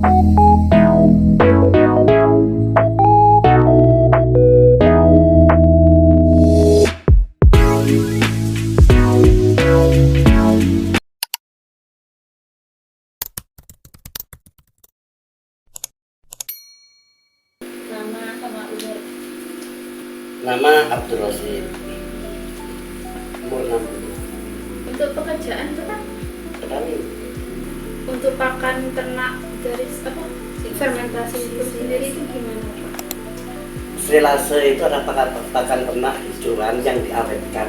Nama Abdul Rosid, umur 60. Untuk pekerjaan itu kan Petani. untuk pakan ternak dari apa fermentasi itu sendiri itu gimana Pak? Silase itu adalah pakan ternak hijauan yang diawetkan,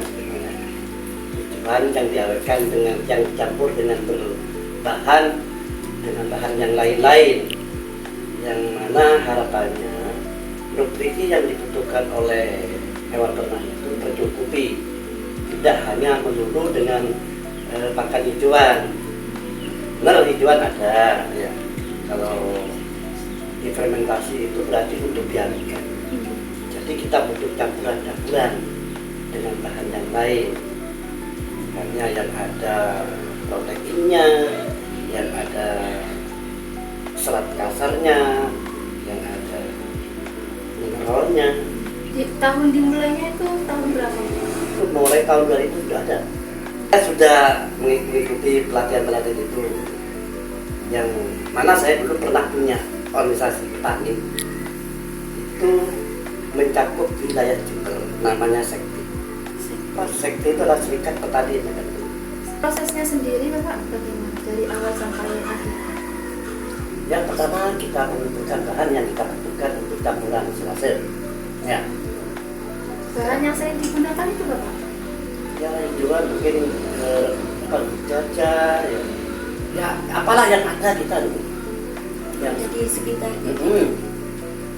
hijauan yang diawetkan dengan yang dicampur dengan bahan yang lain-lain, yang mana harapannya nutrisi yang dibutuhkan oleh hewan ternak itu tercukupi, tidak hanya melulu dengan pakan hijauan. Benar, hijauan ada ya. Kalau difermentasi itu berarti untuk dialihkan. Jadi kita butuh campuran-campuran dengan bahan yang lain. Hanya yang ada proteinnya, yang ada serat kasarnya, yang ada mineralnya. Tahun dimulainya itu tahun berapa? Itu mulai tahun 2000 sudah ada. Saya sudah mengikuti pelatihan-pelatihan itu, yang mana saya dulu pernah punya organisasi petani itu mencakup wilayah Jember, namanya Sekti. Sekti itu adalah Serikat Petani. Prosesnya sendiri Bapak bagaimana dari awal sampai akhir? Yang pertama kita menentukan bahan yang kita butuhkan untuk campuran silase. Ya. Bahan yang sering digunakan itu Bapak? Ya hijauan mungkin gajah, ya apalah yang ada kita dulu. Yang Jadi sekitar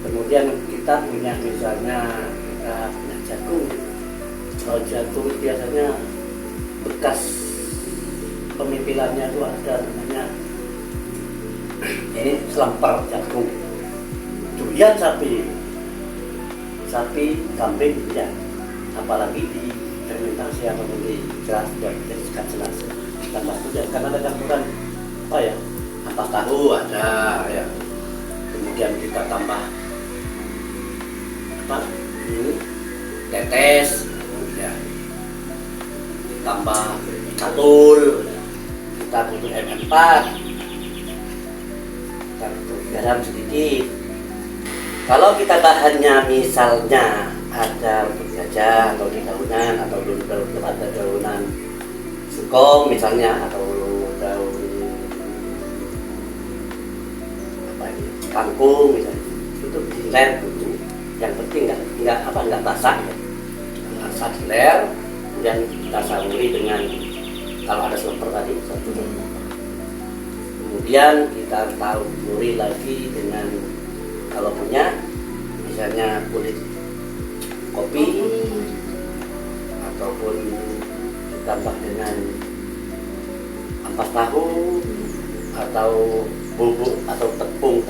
kemudian kita punya misalnya punya jagung. Kalau jagung biasanya bekas pemimpilannya itu ada namanya ini selemper jagung, durian sapi, kambing ya, apalagi di fermentasi atau di jelas jadi sekat jelas tambah sudah karena ada campuran apa ya, ampas tahu ada ya, kemudian kita tambah apa ini tetes ya, tambah catul ya. Kita butuh MM4, kita butuh garam sedikit. Kalau kita bahannya misalnya ada rumput gajah atau dedaunan atau ada daunan singkong misalnya atau daun apa ini kangkung misalnya, itu diler dulu. Yang penting nggak basah ya. Basah diler, kemudian kita saburi dengan kalau ada selemper tadi satu. Kemudian kita taburi lagi dengan kalau punya misalnya kulit kopi ataupun ditambah dengan ampas tahu atau bubuk atau tepung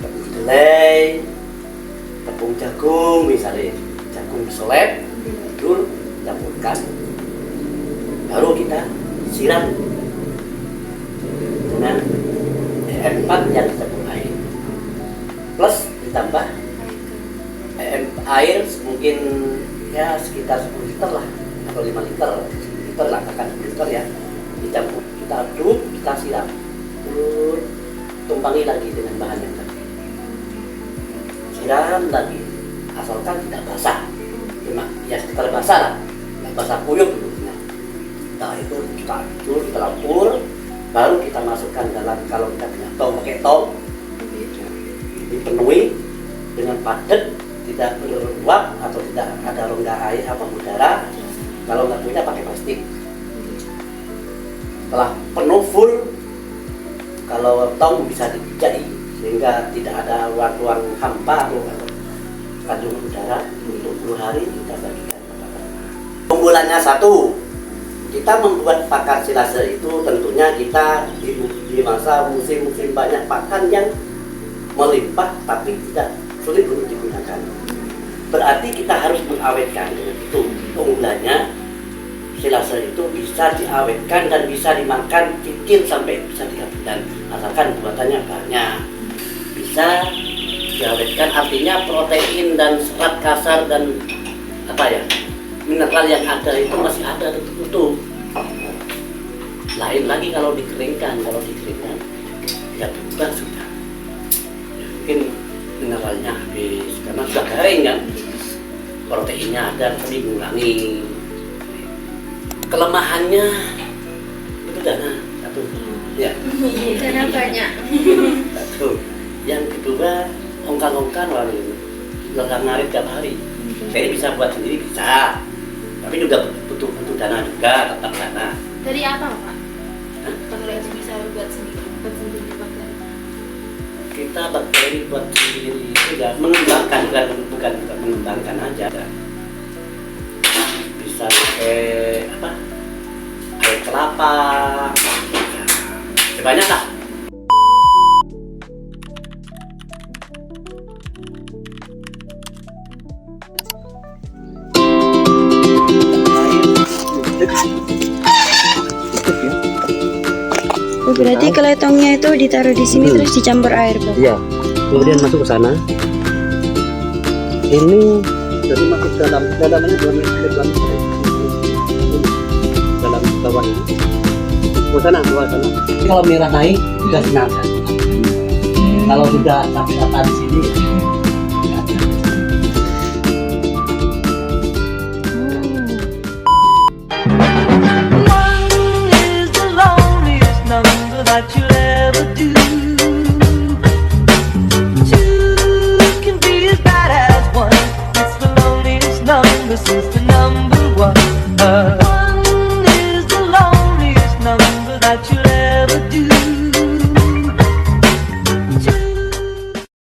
kedelai, tepung jagung misalnya, jagung seleb dulu campurkan, baru kita siram dengan EM4 yang dicampur air plus ditambah air mungkin ya sekitar 10 liter lah atau 5 liter lah, katakan 10 liter ya, dicampur, kita aduk, kita siram, terus tumpangi lagi dengan bahan yang tadi, siram lagi, asalkan tidak basah, cuma ya sekitar basah lah, nggak basah kuyup dulu. Nah itu kita aduk, kita lampur, baru kita masukkan dalam, kalau kita punya tong, pakai tong, dipenuhi dengan padat, tidak beruap atau tidak ada rongga air apa udara. Kalau nggak punya pakai plastik. Setelah penuh full, kalau tong bisa dijadi sehingga tidak ada ruang hampa atau kandung udara untuk 10 hari kita bagikan. Unggulannya satu, kita membuat pakan silase itu tentunya kita di masa musim banyak pakan yang melimpah tapi tidak sulit untuk digunakan. Berarti kita harus mengawetkan itu. Keunggulannya silase itu bisa diawetkan dan bisa dimakan kikil sampai bisa 3 bulan, asalkan buatannya banyak. Bisa diawetkan artinya protein dan serat kasar dan mineral yang ada itu masih ada utuh. Lain lagi kalau dikeringkan ya bukan sudah. Ya, mungkin mineralnya habis karena sudah kering kan. Proteinnya ada tapi mengurangi. Kelemahannya itu dana satu. Ya. Dana banyak. Satu. Yang kedua ongkar-ongkar lalu ngarit tiap hari. Saya bisa buat sendiri bisa. Tapi juga butuh dana juga, tetap dana. Dari apa, Pak? Kalau yang bisa buat sendiri pakai. Kita bakteri buat sendiri itu ya mengembangkan, bukan mengembangkan aja. Bisa pakai air kelapa, ya, banyak lah. Oh, berarti keletongnya itu ditaruh di sini terus dicampur air, Pak? Iya. Kemudian masuk ke sana. Ini jadi masuk dalamnya 2 meter dalam bawah ini. Ke sana. Jadi kalau merah naik sudah senang kan? Kalau sudah sampai rata di sini ya ada. One is the loneliest number that you'll